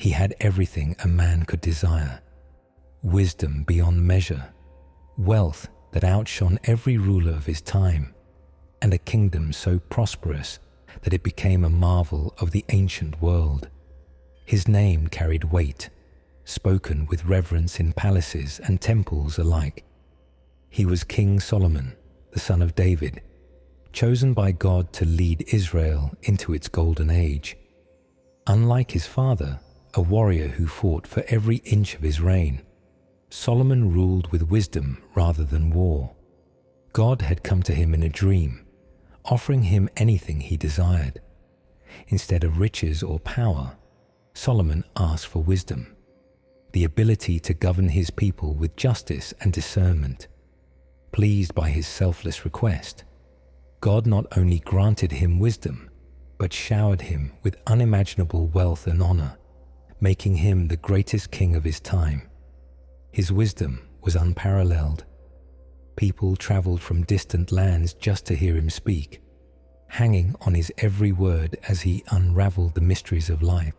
He had everything a man could desire: wisdom beyond measure, wealth that outshone every ruler of his time, and a kingdom so prosperous that it became a marvel of the ancient world. His name carried weight, spoken with reverence in palaces and temples alike. He was King Solomon, the son of David, chosen by God to lead Israel into its golden age. Unlike his father, a warrior who fought for every inch of his reign, Solomon ruled with wisdom rather than war. God had come to him in a dream, offering him anything he desired. Instead of riches or power, Solomon asked for wisdom, the ability to govern his people with justice and discernment. Pleased by his selfless request, God not only granted him wisdom, but showered him with unimaginable wealth and honor, making him the greatest king of his time. His wisdom was unparalleled. People traveled from distant lands just to hear him speak, hanging on his every word as he unraveled the mysteries of life.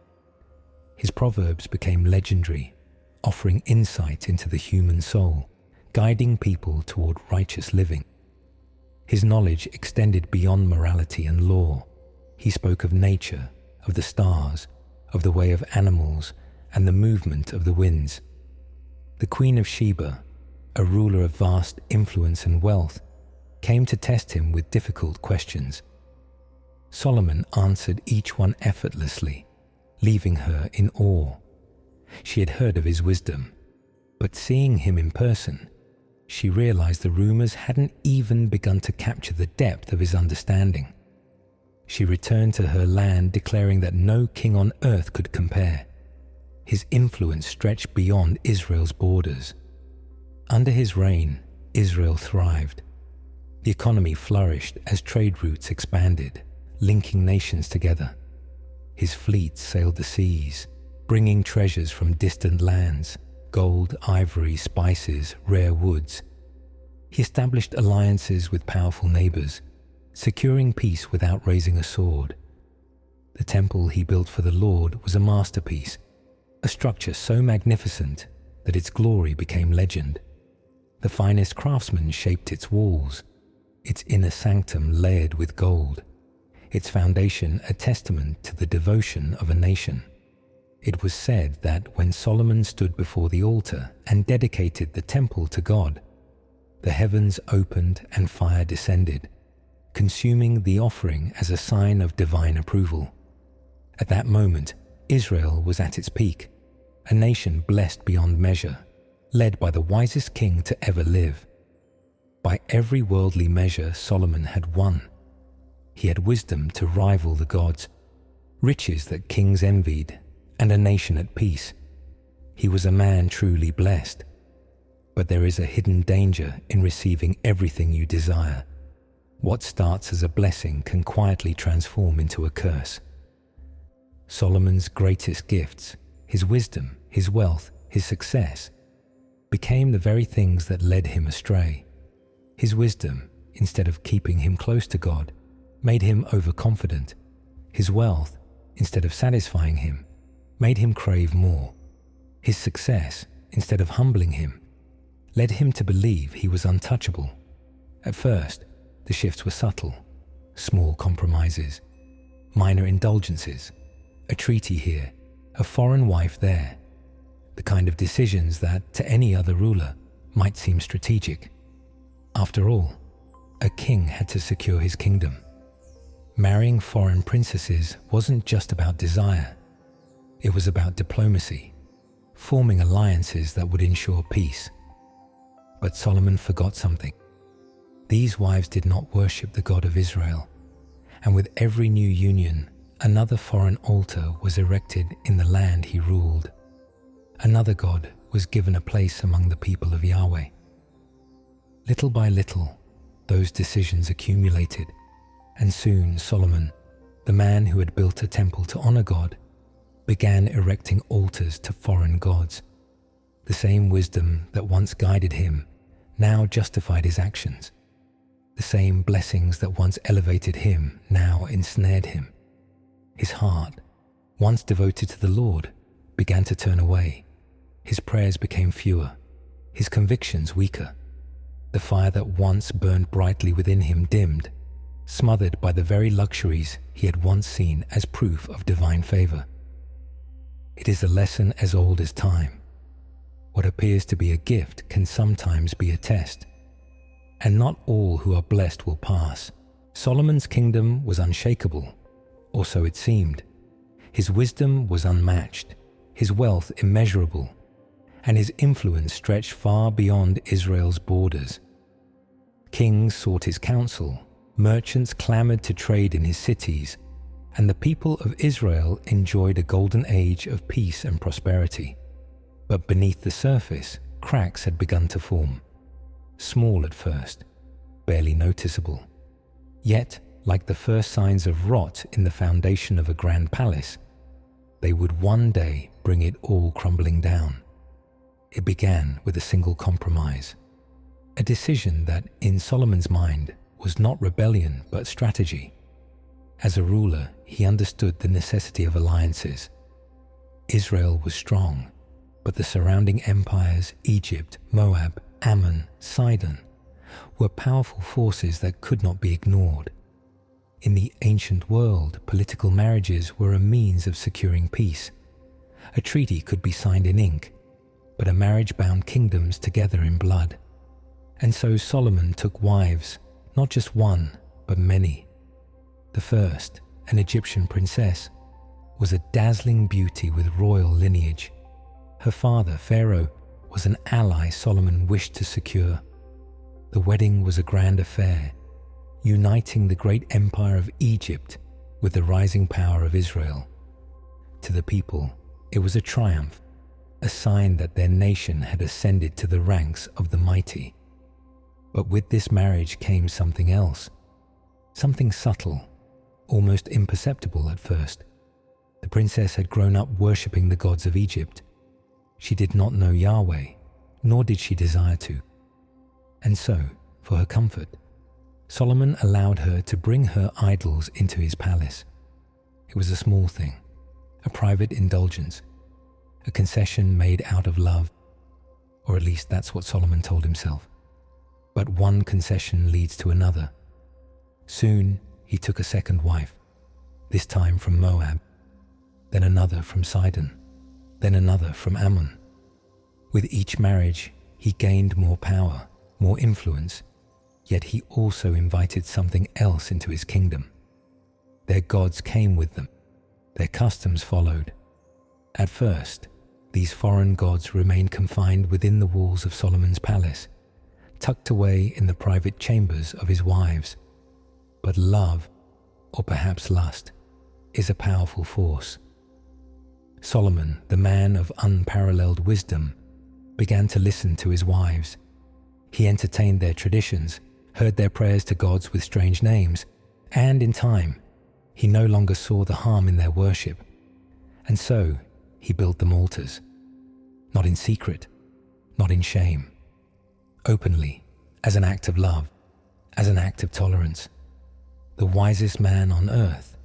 His proverbs became legendary, offering insight into the human soul, guiding people toward righteous living. His knowledge extended beyond morality and law. He spoke of nature, of the stars, of the way of animals, and the movement of the winds. The Queen of Sheba, a ruler of vast influence and wealth, came to test him with difficult questions. Solomon answered each one effortlessly, leaving her in awe. She had heard of his wisdom, but seeing him in person, she realized the rumors hadn't even begun to capture the depth of his understanding. She returned to her land declaring that no king on earth could compare. His influence stretched beyond Israel's borders. Under his reign, Israel thrived. The economy flourished as trade routes expanded, linking nations together. His fleets sailed the seas, bringing treasures from distant lands: gold, ivory, spices, rare woods. He established alliances with powerful neighbors, securing peace without raising a sword. The temple he built for the Lord was a masterpiece, a structure so magnificent that its glory became legend. The finest craftsmen shaped its walls, its inner sanctum layered with gold, its foundation a testament to the devotion of a nation. It was said that when Solomon stood before the altar and dedicated the temple to God, the heavens opened and fire descended, consuming the offering as a sign of divine approval. At that moment, Israel was at its peak, a nation blessed beyond measure, led by the wisest king to ever live. By every worldly measure, Solomon had won. He had wisdom to rival the gods, riches that kings envied, and a nation at peace. He was a man truly blessed. But there is a hidden danger in receiving everything you desire. What starts as a blessing can quietly transform into a curse. Solomon's greatest gifts, his wisdom, his wealth, his success, became the very things that led him astray. His wisdom, instead of keeping him close to God, made him overconfident. His wealth, instead of satisfying him, made him crave more. His success, instead of humbling him, led him to believe he was untouchable. At first, the shifts were subtle: small compromises, minor indulgences, a treaty here, a foreign wife there, the kind of decisions that, to any other ruler, might seem strategic. After all, a king had to secure his kingdom. Marrying foreign princesses wasn't just about desire. It was about diplomacy, forming alliances that would ensure peace. But Solomon forgot something. These wives did not worship the God of Israel, and with every new union, another foreign altar was erected in the land he ruled. Another God was given a place among the people of Yahweh. Little by little, those decisions accumulated, and soon Solomon, the man who had built a temple to honor God, began erecting altars to foreign gods. The same wisdom that once guided him now justified his actions. The same blessings that once elevated him now ensnared him. His heart, once devoted to the Lord, began to turn away. His prayers became fewer, his convictions weaker. The fire that once burned brightly within him dimmed, smothered by the very luxuries he had once seen as proof of divine favor. It is a lesson as old as time. What appears to be a gift can sometimes be a test, and not all who are blessed will pass. Solomon's kingdom was unshakable, or so it seemed. His wisdom was unmatched, his wealth immeasurable, and his influence stretched far beyond Israel's borders. Kings sought his counsel, merchants clamored to trade in his cities, and the people of Israel enjoyed a golden age of peace and prosperity. But beneath the surface, cracks had begun to form. Small at first, barely noticeable. Yet, like the first signs of rot in the foundation of a grand palace, they would one day bring it all crumbling down. It began with a single compromise, a decision that, in Solomon's mind, was not rebellion but strategy. As a ruler, he understood the necessity of alliances. Israel was strong, but the surrounding empires, Egypt, Moab, Ammon, Sidon, were powerful forces that could not be ignored. In the ancient world, political marriages were a means of securing peace. A treaty could be signed in ink, but a marriage bound kingdoms together in blood. And so Solomon took wives, not just one, but many. The first, an Egyptian princess, was a dazzling beauty with royal lineage. Her father, Pharaoh, was an ally Solomon wished to secure. The wedding was a grand affair, uniting the great empire of Egypt with the rising power of Israel. To the people, it was a triumph, a sign that their nation had ascended to the ranks of the mighty. But with this marriage came something else, something subtle, almost imperceptible at first. The princess had grown up worshipping the gods of Egypt. She did not know Yahweh, nor did she desire to. And so, for her comfort, Solomon allowed her to bring her idols into his palace. It was a small thing, a private indulgence, a concession made out of love, or at least that's what Solomon told himself. But one concession leads to another. Soon he took a second wife, this time from Moab, then another from Sidon, then another from Ammon. With each marriage, he gained more power, more influence, yet he also invited something else into his kingdom. Their gods came with them, their customs followed. At first, these foreign gods remained confined within the walls of Solomon's palace, tucked away in the private chambers of his wives. But love, or perhaps lust, is a powerful force. Solomon, the man of unparalleled wisdom, began to listen to his wives. He entertained their traditions, heard their prayers to gods with strange names, and in time, he no longer saw the harm in their worship. And so, he built them altars, not in secret, not in shame, openly, as an act of love, as an act of tolerance. The wisest man on earth,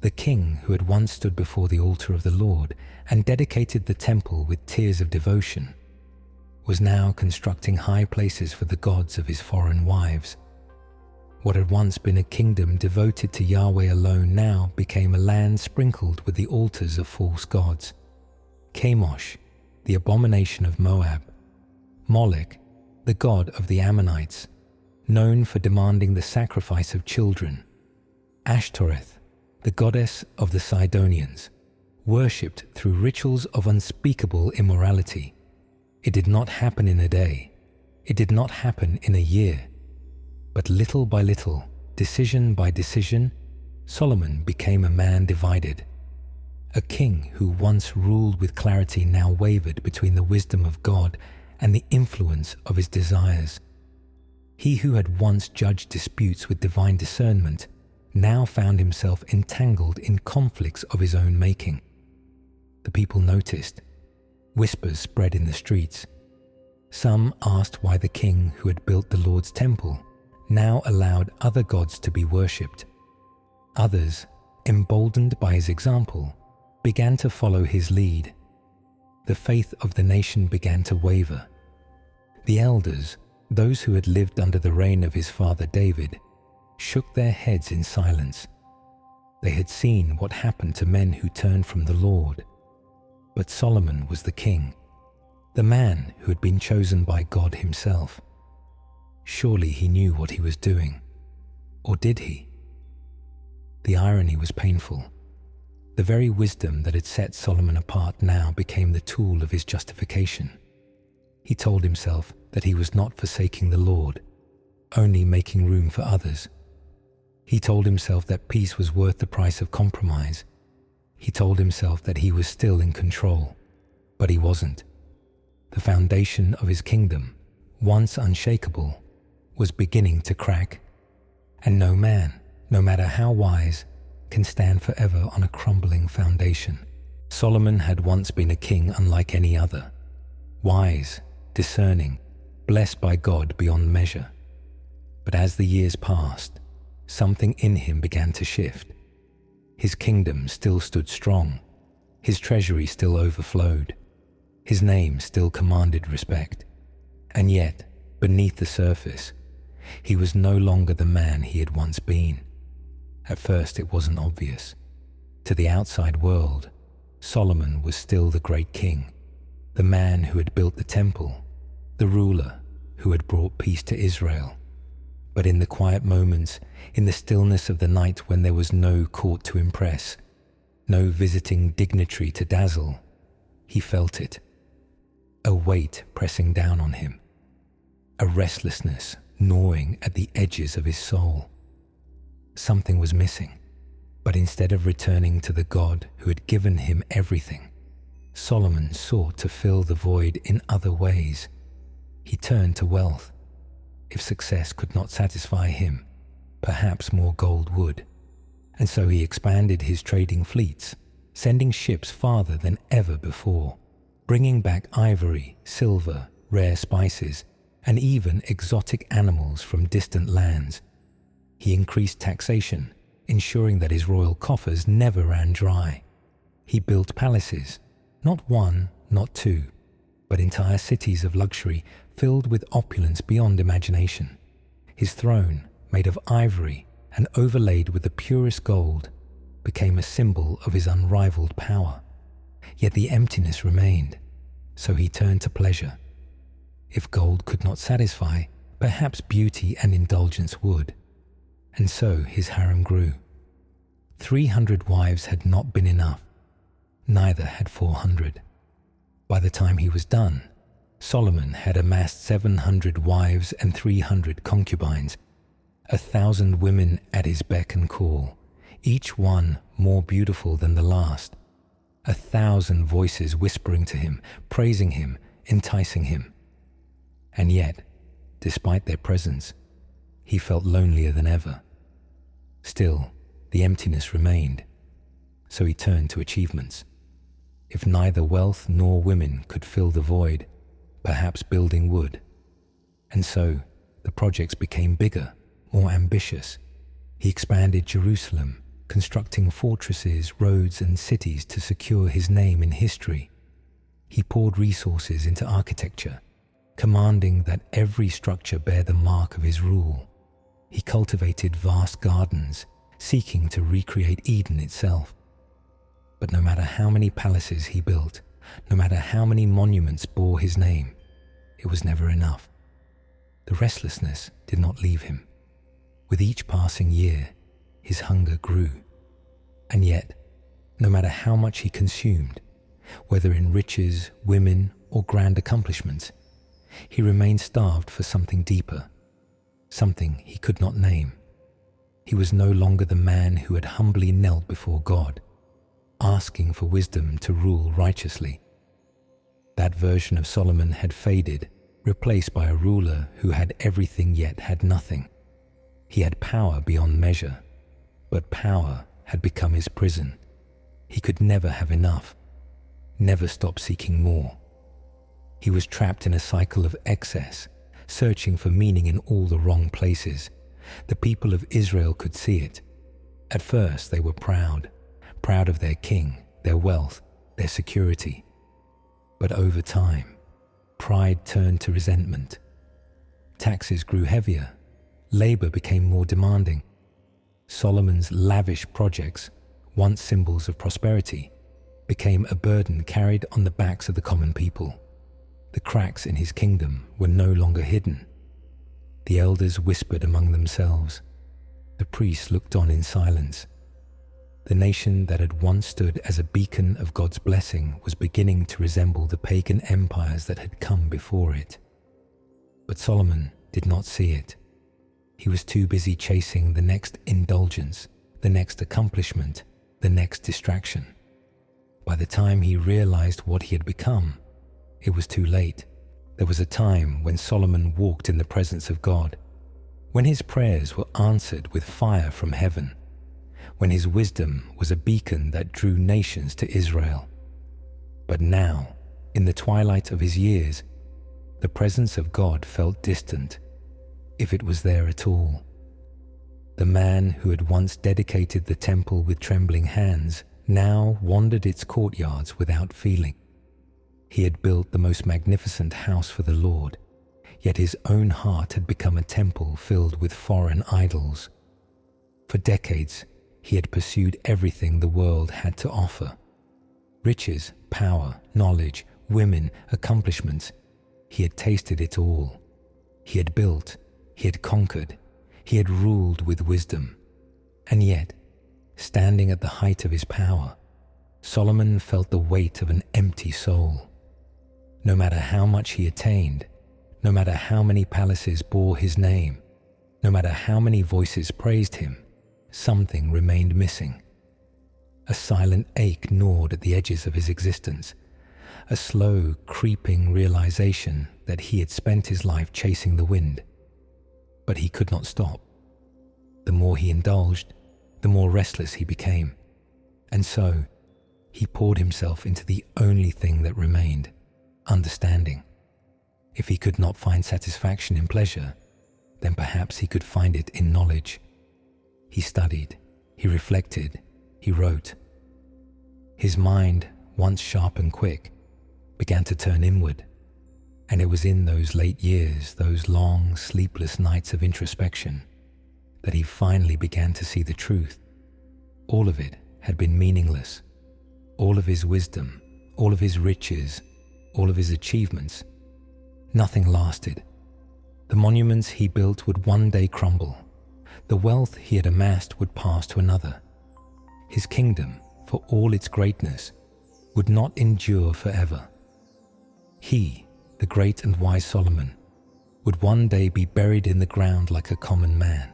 the king who had once stood before the altar of the Lord and dedicated the temple with tears of devotion, was now constructing high places for the gods of his foreign wives. What had once been a kingdom devoted to Yahweh alone now became a land sprinkled with the altars of false gods. Chemosh, the abomination of Moab; Molech, the god of the Ammonites, known for demanding the sacrifice of children; Ashtoreth, the goddess of the Sidonians, worshipped through rituals of unspeakable immorality. It did not happen in a day. It did not happen in a year. But little by little, decision by decision, Solomon became a man divided. A king who once ruled with clarity now wavered between the wisdom of God and the influence of his desires. He who had once judged disputes with divine discernment now found himself entangled in conflicts of his own making. The people noticed. Whispers spread in the streets. Some asked why the king who had built the Lord's temple now allowed other gods to be worshipped. Others, emboldened by his example, began to follow his lead. the faith of the nation began to waver. The elders, those who had lived under the reign of his father David, shook their heads in silence. They had seen what happened to men who turned from the Lord. But Solomon was the king, the man who had been chosen by God himself. Surely he knew what he was doing. Or did he? The irony was painful. The very wisdom that had set Solomon apart now became the tool of his justification. He told himself that he was not forsaking the Lord, only making room for others. He told himself that peace was worth the price of compromise. He told himself that he was still in control, but he wasn't. The foundation of his kingdom, once unshakable, was beginning to crack. And no man, no matter how wise, can stand forever on a crumbling foundation. Solomon had once been a king unlike any other, wise, discerning, blessed by God beyond measure. But as the years passed, something in him began to shift. His kingdom still stood strong, his treasury still overflowed, his name still commanded respect. And yet, beneath the surface, he was no longer the man he had once been. At first it wasn't obvious. To the outside world, Solomon was still the great king, the man who had built the temple, the ruler who had brought peace to Israel. But in the quiet moments, in the stillness of the night when there was no court to impress, no visiting dignitary to dazzle, he felt it. A weight pressing down on him, a restlessness gnawing at the edges of his soul. Something was missing, but instead of returning to the God who had given him everything, Solomon sought to fill the void in other ways. He turned to wealth. If success could not satisfy him, perhaps more gold would. And so he expanded his trading fleets, sending ships farther than ever before, bringing back ivory, silver, rare spices, and even exotic animals from distant lands. He increased taxation, ensuring that his royal coffers never ran dry. He built palaces, not one, not two, but entire cities of luxury filled with opulence beyond imagination. His throne, made of ivory and overlaid with the purest gold, became a symbol of his unrivaled power. Yet the emptiness remained, so he turned to pleasure. If gold could not satisfy, perhaps beauty and indulgence would. And so his harem grew. 300 wives had not been enough. Neither had 400. By the time he was done, Solomon had amassed 700 wives and 300 concubines, 1,000 women at his beck and call, each one more beautiful than the last, 1,000 voices whispering to him, praising him, enticing him. And yet, despite their presence, he felt lonelier than ever. Still, the emptiness remained, so he turned to achievements. If neither wealth nor women could fill the void, perhaps building would. And so, the projects became bigger, more ambitious. He expanded Jerusalem, constructing fortresses, roads, and cities to secure his name in history. He poured resources into architecture, commanding that every structure bear the mark of his rule. He cultivated vast gardens, seeking to recreate Eden itself. But no matter how many palaces he built, no matter how many monuments bore his name, it was never enough. The restlessness did not leave him. With each passing year, his hunger grew. And yet, no matter how much he consumed, whether in riches, women, or grand accomplishments, he remained starved for something deeper, something he could not name. He was no longer the man who had humbly knelt before God, asking for wisdom to rule righteously. That version of Solomon had faded, replaced by a ruler who had everything yet had nothing. He had power beyond measure, but power had become his prison. He could never have enough, never stop seeking more. He was trapped in a cycle of excess, searching for meaning in all the wrong places. The people of Israel could see it. At first they were proud of their king, their wealth, their security. But over time, pride turned to resentment. Taxes grew heavier, labor became more demanding. Solomon's lavish projects, once symbols of prosperity, became a burden carried on the backs of the common people. The cracks in his kingdom were no longer hidden. The elders whispered among themselves. The priests looked on in silence. The nation that had once stood as a beacon of God's blessing was beginning to resemble the pagan empires that had come before it. But Solomon did not see it. He was too busy chasing the next indulgence, the next accomplishment, the next distraction. By the time he realized what he had become, it was too late. There was a time when Solomon walked in the presence of God, when his prayers were answered with fire from heaven, when his wisdom was a beacon that drew nations to Israel. But now, in the twilight of his years, the presence of God felt distant, if it was there at all. The man who had once dedicated the temple with trembling hands now wandered its courtyards without feeling. He had built the most magnificent house for the Lord, yet his own heart had become a temple filled with foreign idols. For decades, he had pursued everything the world had to offer. Riches, power, knowledge, women, accomplishments. He had tasted it all. He had built, he had conquered, he had ruled with wisdom. And yet, standing at the height of his power, Solomon felt the weight of an empty soul. No matter how much he attained, no matter how many palaces bore his name, no matter how many voices praised him, something remained missing. A silent ache gnawed at the edges of his existence, a slow, creeping realization that he had spent his life chasing the wind. But he could not stop. The more he indulged, the more restless he became. And so, he poured himself into the only thing that remained, understanding. If he could not find satisfaction in pleasure, then perhaps he could find it in knowledge. He studied, he reflected, he wrote. His mind, once sharp and quick, began to turn inward. And it was in those late years, those long, sleepless nights of introspection, that he finally began to see the truth. All of it had been meaningless. All of his wisdom, all of his riches, all of his achievements. Nothing lasted. The monuments he built would one day crumble. The wealth he had amassed would pass to another. His kingdom, for all its greatness, would not endure forever. He, the great and wise Solomon, would one day be buried in the ground like a common man.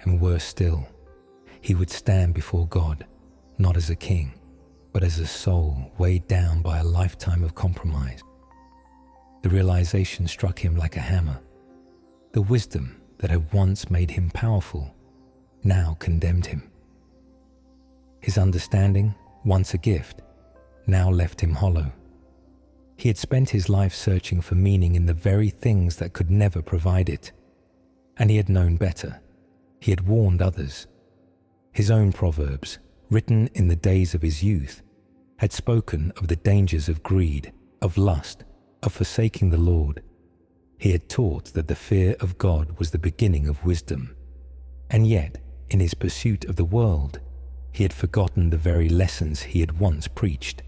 And worse still, he would stand before God, not as a king, but as a soul weighed down by a lifetime of compromise. The realization struck him like a hammer. The wisdom that had once made him powerful now condemned him. His understanding, once a gift, now left him hollow. He had spent his life searching for meaning in the very things that could never provide it. And he had known better. He had warned others. His own proverbs, written in the days of his youth, had spoken of the dangers of greed, of lust, of forsaking the Lord. He had taught that the fear of God was the beginning of wisdom. And yet, in his pursuit of the world, he had forgotten the very lessons he had once preached.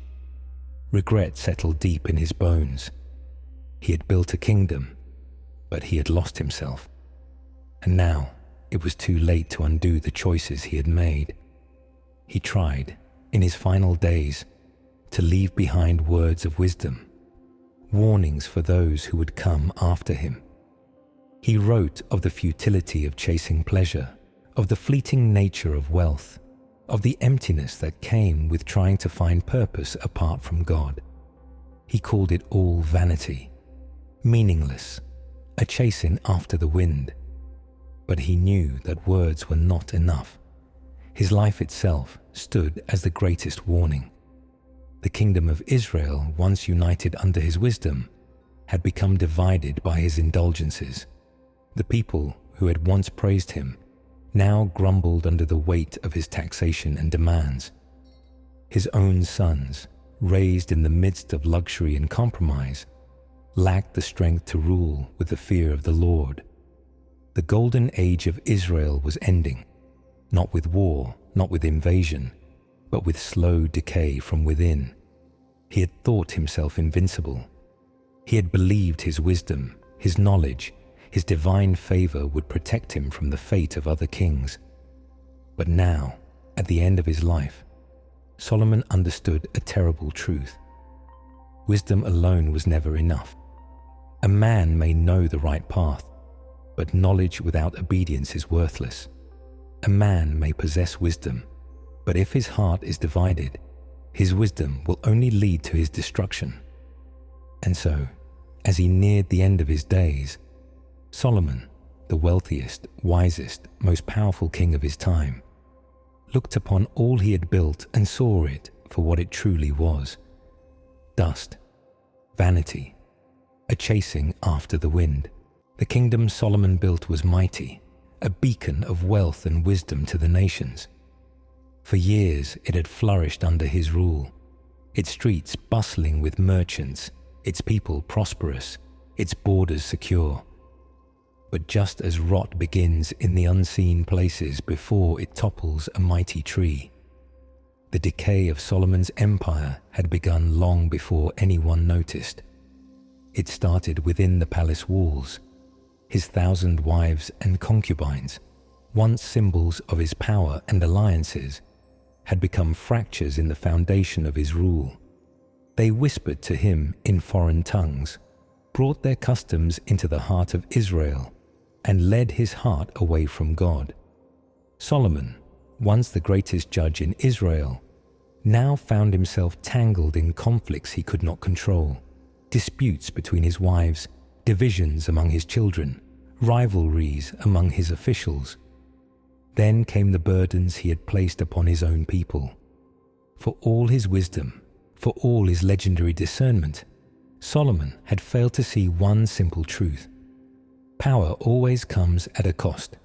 Regret settled deep in his bones. He had built a kingdom, but he had lost himself. And now it was too late to undo the choices he had made. He tried, in his final days, to leave behind words of wisdom, warnings for those who would come after him. He wrote of the futility of chasing pleasure, of the fleeting nature of wealth, of the emptiness that came with trying to find purpose apart from God. He called it all vanity, meaningless, a chasing after the wind. But he knew that words were not enough. His life itself stood as the greatest warning. The kingdom of Israel, once united under his wisdom, had become divided by his indulgences. The people who had once praised him now grumbled under the weight of his taxation and demands. His own sons, raised in the midst of luxury and compromise, lacked the strength to rule with the fear of the Lord. The golden age of Israel was ending, not with war, not with invasion, but with slow decay from within. He had thought himself invincible. He had believed his wisdom, his knowledge, his divine favor would protect him from the fate of other kings. But now, at the end of his life, Solomon understood a terrible truth. Wisdom alone was never enough. A man may know the right path, but knowledge without obedience is worthless. A man may possess wisdom, but if his heart is divided, his wisdom will only lead to his destruction. And so, as he neared the end of his days, Solomon, the wealthiest, wisest, most powerful king of his time, looked upon all he had built and saw it for what it truly was: dust, vanity, a chasing after the wind. The kingdom Solomon built was mighty, a beacon of wealth and wisdom to the nations. For years it had flourished under his rule, its streets bustling with merchants, its people prosperous, its borders secure. But just as rot begins in the unseen places before it topples a mighty tree, the decay of Solomon's empire had begun long before anyone noticed. It started within the palace walls. His 1,000 wives and concubines, once symbols of his power and alliances, had become fractures in the foundation of his rule. They whispered to him in foreign tongues, brought their customs into the heart of Israel, and led his heart away from God. Solomon, once the greatest judge in Israel, now found himself tangled in conflicts he could not control, disputes between his wives, divisions among his children, rivalries among his officials. Then came the burdens he had placed upon his own people. For all his wisdom, for all his legendary discernment, Solomon had failed to see one simple truth: power always comes at a cost.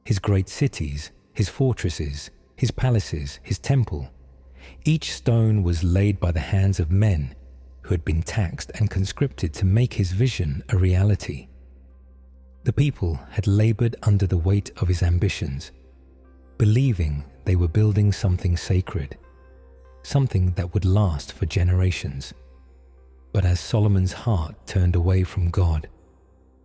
His great cities, his fortresses, his palaces, his temple, each stone was laid by the hands of men who had been taxed and conscripted to make his vision a reality. The people had labored under the weight of his ambitions, believing they were building something sacred, something that would last for generations. But as Solomon's heart turned away from God,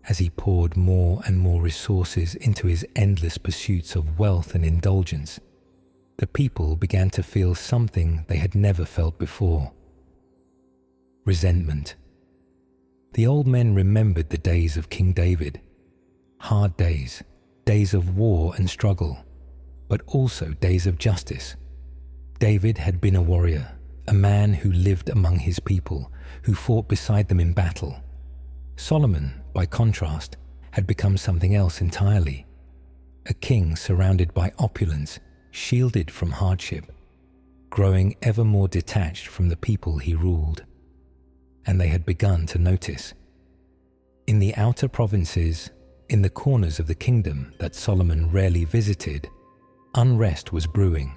as he poured more and more resources into his endless pursuits of wealth and indulgence, the people began to feel something they had never felt before: resentment. The old men remembered the days of King David, hard days, days of war and struggle, but also days of justice. David had been a warrior, a man who lived among his people, who fought beside them in battle. Solomon, by contrast, had become something else entirely: a king surrounded by opulence, shielded from hardship, growing ever more detached from the people he ruled. And they had begun to notice. In the outer provinces, in the corners of the kingdom that Solomon rarely visited, unrest was brewing.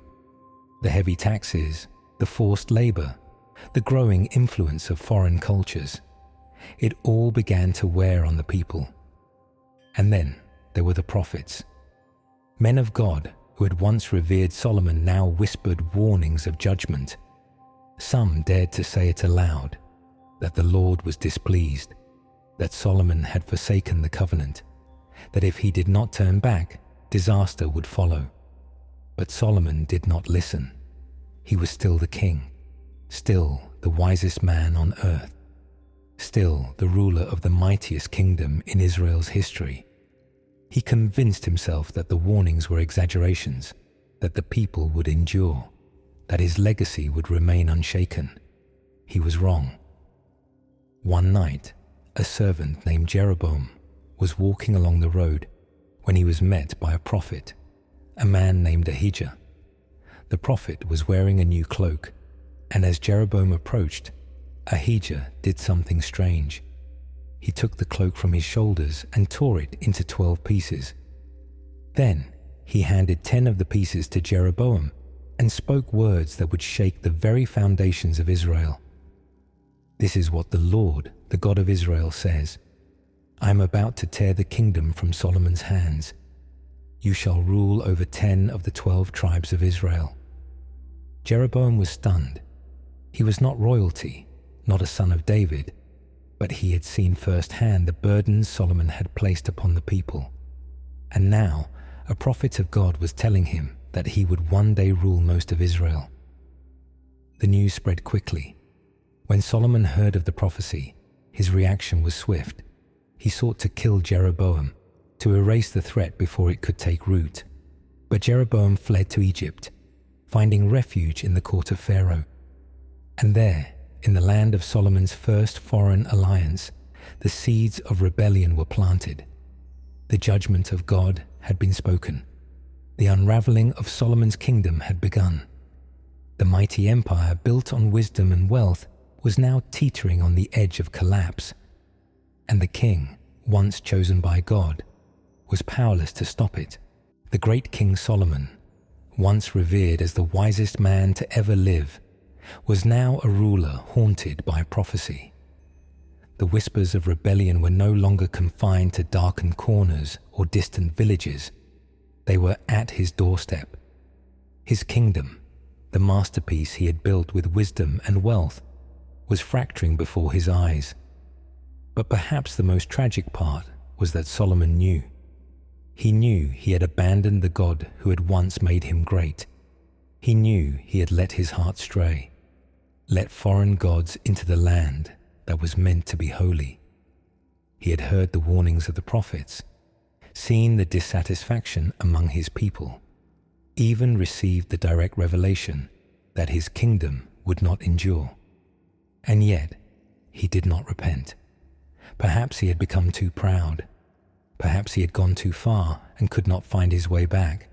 The heavy taxes, the forced labor, the growing influence of foreign cultures, it all began to wear on the people. And then there were the prophets. Men of God who had once revered Solomon now whispered warnings of judgment. Some dared to say it aloud, that the Lord was displeased, that Solomon had forsaken the covenant, that if he did not turn back, disaster would follow. But Solomon did not listen. He was still the king, still the wisest man on earth, still the ruler of the mightiest kingdom in Israel's history. He convinced himself that the warnings were exaggerations, that the people would endure, that his legacy would remain unshaken. He was wrong. One night, a servant named Jeroboam was walking along the road when he was met by a prophet, a man named Ahijah. The prophet was wearing a new cloak, and as Jeroboam approached, Ahijah did something strange. He took the cloak from his shoulders and tore it into 12 pieces. Then he handed 10 of the pieces to Jeroboam and spoke words that would shake the very foundations of Israel. This is what the Lord, the God of Israel, says: I am about to tear the kingdom from Solomon's hands. You shall rule over 10 of the 12 tribes of Israel. Jeroboam was stunned. He was not royalty, not a son of David, but he had seen firsthand the burdens Solomon had placed upon the people. And now a prophet of God was telling him that he would one day rule most of Israel. The news spread quickly. When Solomon heard of the prophecy, his reaction was swift. He sought to kill Jeroboam, to erase the threat before it could take root. But Jeroboam fled to Egypt, finding refuge in the court of Pharaoh. And there, in the land of Solomon's first foreign alliance, the seeds of rebellion were planted. The judgment of God had been spoken. The unraveling of Solomon's kingdom had begun. The mighty empire built on wisdom and wealth was now teetering on the edge of collapse. And the king, once chosen by God, was powerless to stop it. The great King Solomon, once revered as the wisest man to ever live, was now a ruler haunted by prophecy. The whispers of rebellion were no longer confined to darkened corners or distant villages. They were at his doorstep. His kingdom, the masterpiece he had built with wisdom and wealth, was fracturing before his eyes. But perhaps the most tragic part was that Solomon knew. He knew he had abandoned the God who had once made him great. He knew he had let his heart stray, let foreign gods into the land that was meant to be holy. He had heard the warnings of the prophets, seen the dissatisfaction among his people, even received the direct revelation that his kingdom would not endure. And yet, he did not repent. Perhaps he had become too proud. Perhaps he had gone too far and could not find his way back.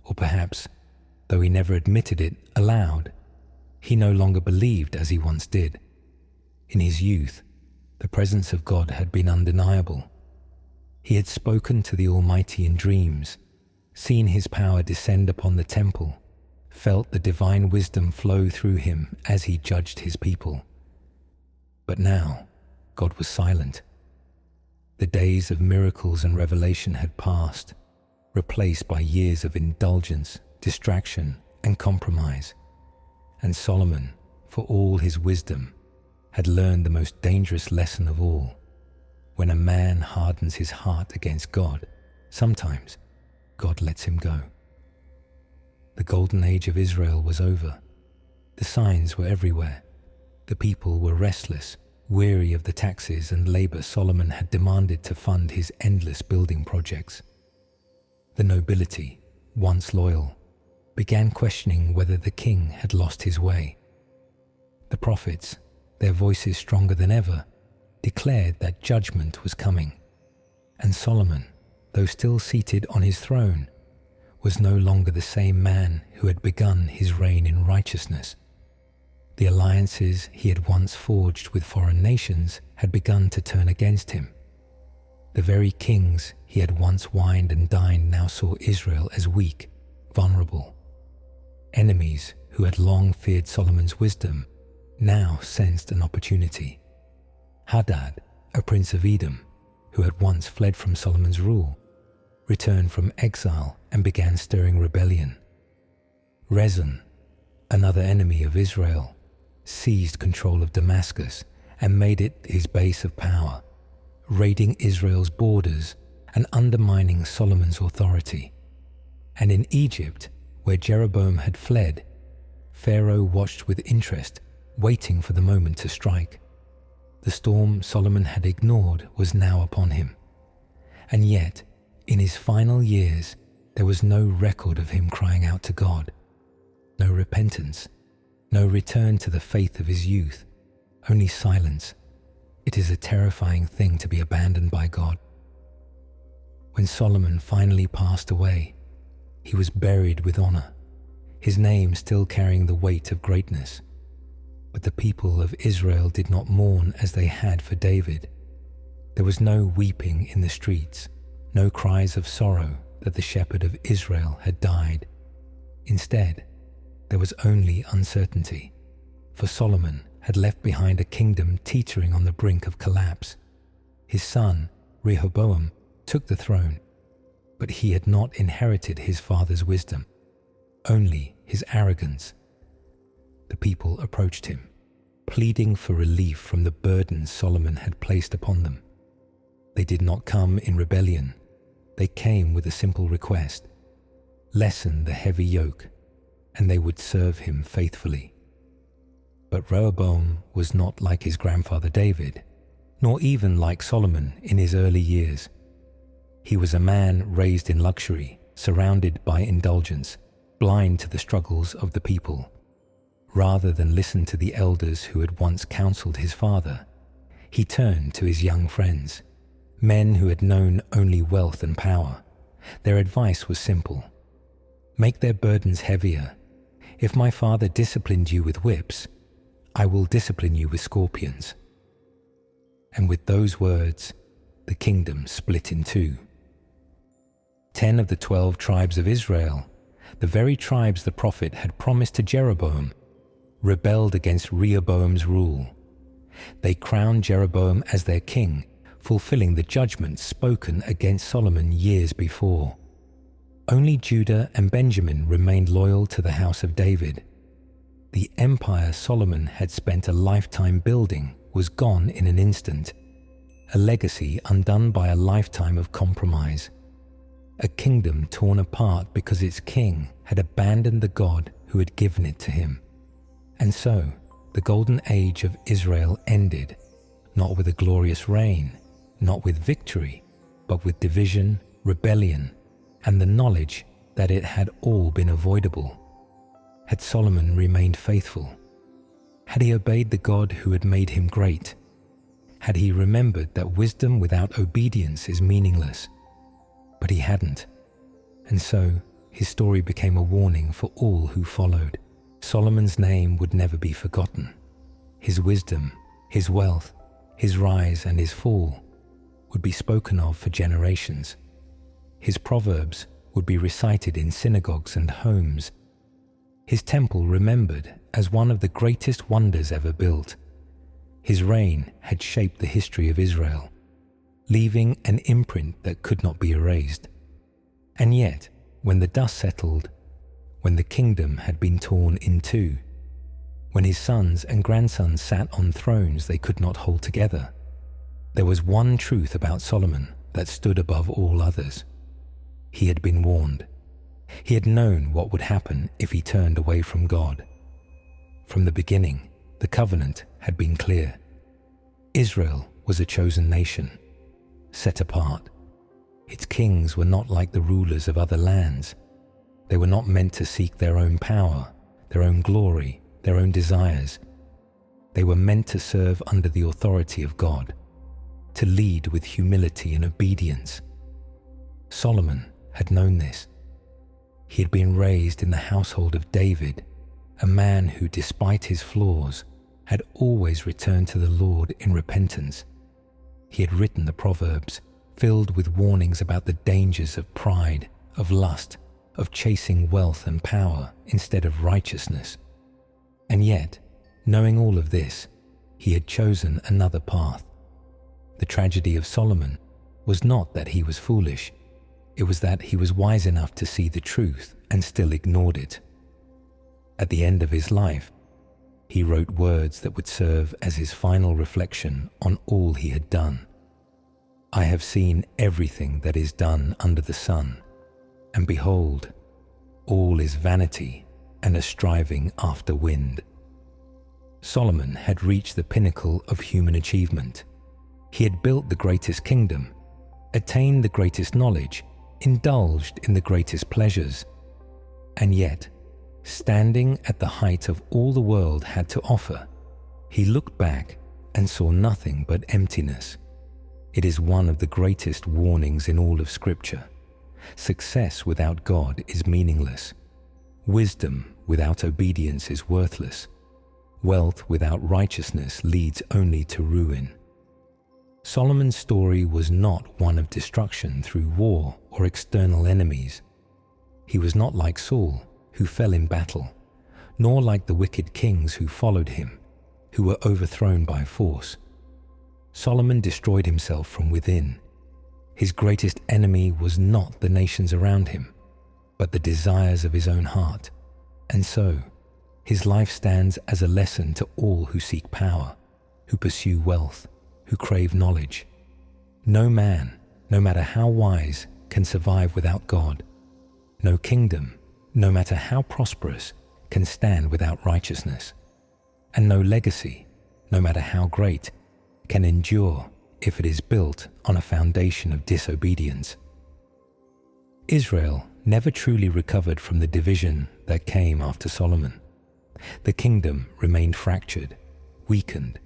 Or perhaps, though he never admitted it aloud, he no longer believed as he once did. In his youth, the presence of God had been undeniable. He had spoken to the Almighty in dreams, seen his power descend upon the temple, felt the divine wisdom flow through him as he judged his people. But now, God was silent. The days of miracles and revelation had passed, replaced by years of indulgence, distraction, and compromise. And Solomon, for all his wisdom, had learned the most dangerous lesson of all. When a man hardens his heart against God, sometimes God lets him go. The golden age of Israel was over. The signs were everywhere. The people were restless, weary of the taxes and labor Solomon had demanded to fund his endless building projects. The nobility, once loyal, began questioning whether the king had lost his way. The prophets, their voices stronger than ever, declared that judgment was coming. And Solomon, though still seated on his throne, was no longer the same man who had begun his reign in righteousness. The alliances he had once forged with foreign nations had begun to turn against him. The very kings he had once wined and dined now saw Israel as weak, vulnerable. Enemies who had long feared Solomon's wisdom now sensed an opportunity. Hadad, a prince of Edom, who had once fled from Solomon's rule, returned from exile and began stirring rebellion. Rezin, another enemy of Israel, seized control of Damascus and made it his base of power, raiding Israel's borders and undermining Solomon's authority. And in Egypt, where Jeroboam had fled, Pharaoh watched with interest, waiting for the moment to strike. The storm Solomon had ignored was now upon him. And yet, in his final years, there was no record of him crying out to God. No repentance, no return to the faith of his youth, only silence. It is a terrifying thing to be abandoned by God. When Solomon finally passed away, he was buried with honor, his name still carrying the weight of greatness. But the people of Israel did not mourn as they had for David. There was no weeping in the streets, no cries of sorrow that the shepherd of Israel had died. Instead, there was only uncertainty, for Solomon had left behind a kingdom teetering on the brink of collapse. His son, Rehoboam, took the throne, but he had not inherited his father's wisdom, only his arrogance. The people approached him, pleading for relief from the burdens Solomon had placed upon them. They did not come in rebellion. They came with a simple request: lessen the heavy yoke, and they would serve him faithfully. But Rehoboam was not like his grandfather David, nor even like Solomon in his early years. He was a man raised in luxury, surrounded by indulgence, blind to the struggles of the people. Rather than listen to the elders who had once counseled his father, he turned to his young friends, men who had known only wealth and power. Their advice was simple: make their burdens heavier. If my father disciplined you with whips, I will discipline you with scorpions. And with those words, the kingdom split in two. 10 of the 12 tribes of Israel, the very tribes the prophet had promised to Jeroboam, rebelled against Rehoboam's rule. They crowned Jeroboam as their king, fulfilling the judgment spoken against Solomon years before. Only Judah and Benjamin remained loyal to the house of David. The empire Solomon had spent a lifetime building was gone in an instant, a legacy undone by a lifetime of compromise. A kingdom torn apart because its king had abandoned the God who had given it to him. And so, the golden age of Israel ended, not with a glorious reign, not with victory, but with division, rebellion, and the knowledge that it had all been avoidable. Had Solomon remained faithful? Had he obeyed the God who had made him great? Had he remembered that wisdom without obedience is meaningless? But he hadn't. And so, his story became a warning for all who followed. Solomon's name would never be forgotten. His wisdom, his wealth, his rise and his fall would be spoken of for generations. His proverbs would be recited in synagogues and homes. His temple remembered as one of the greatest wonders ever built. His reign had shaped the history of Israel, leaving an imprint that could not be erased. And yet, when the dust settled, when the kingdom had been torn in two, when his sons and grandsons sat on thrones they could not hold together, there was one truth about Solomon that stood above all others. He had been warned. He had known what would happen if he turned away from God. From the beginning, the covenant had been clear. Israel was a chosen nation, set apart. Its kings were not like the rulers of other lands. They were not meant to seek their own power, their own glory, their own desires. They were meant to serve under the authority of God, to lead with humility and obedience. Solomon had known this. He had been raised in the household of David, a man who, despite his flaws, had always returned to the Lord in repentance. He had written the Proverbs, filled with warnings about the dangers of pride, of lust, of chasing wealth and power instead of righteousness. And yet, knowing all of this, he had chosen another path. The tragedy of Solomon was not that he was foolish. It was that he was wise enough to see the truth and still ignored it. At the end of his life, he wrote words that would serve as his final reflection on all he had done. I have seen everything that is done under the sun, and behold, all is vanity and a striving after wind. Solomon had reached the pinnacle of human achievement. He had built the greatest kingdom, attained the greatest knowledge, indulged in the greatest pleasures. And yet, standing at the height of all the world had to offer, he looked back and saw nothing but emptiness. It is one of the greatest warnings in all of Scripture. Success without God is meaningless. Wisdom without obedience is worthless. Wealth without righteousness leads only to ruin. Solomon's story was not one of destruction through war or external enemies. He was not like Saul, who fell in battle, nor like the wicked kings who followed him, who were overthrown by force. Solomon destroyed himself from within. His greatest enemy was not the nations around him, but the desires of his own heart. And so, his life stands as a lesson to all who seek power, who pursue wealth, who crave knowledge. No man, no matter how wise, can survive without God. No kingdom, no matter how prosperous, can stand without righteousness. And no legacy, no matter how great, can endure if it is built on a foundation of disobedience. Israel never truly recovered from the division that came after Solomon. The kingdom remained fractured, weakened,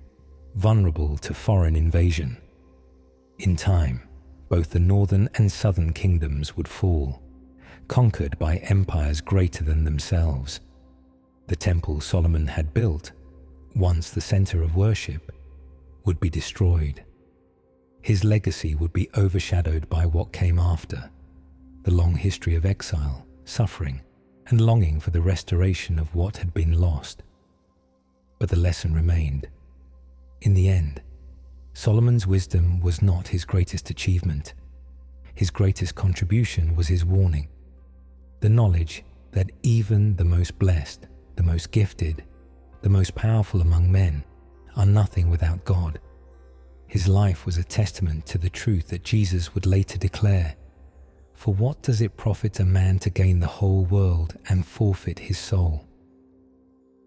vulnerable to foreign invasion. In time, both the northern and southern kingdoms would fall, conquered by empires greater than themselves. The temple Solomon had built, once the center of worship, would be destroyed. His legacy would be overshadowed by what came after, the long history of exile, suffering, and longing for the restoration of what had been lost. But the lesson remained. In the end, Solomon's wisdom was not his greatest achievement. His greatest contribution was his warning, the knowledge that even the most blessed, the most gifted, the most powerful among men are nothing without God. His life was a testament to the truth that Jesus would later declare, "For what does it profit a man to gain the whole world and forfeit his soul?"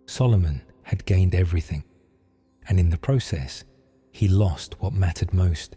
Solomon had gained everything, and in the process, he lost what mattered most: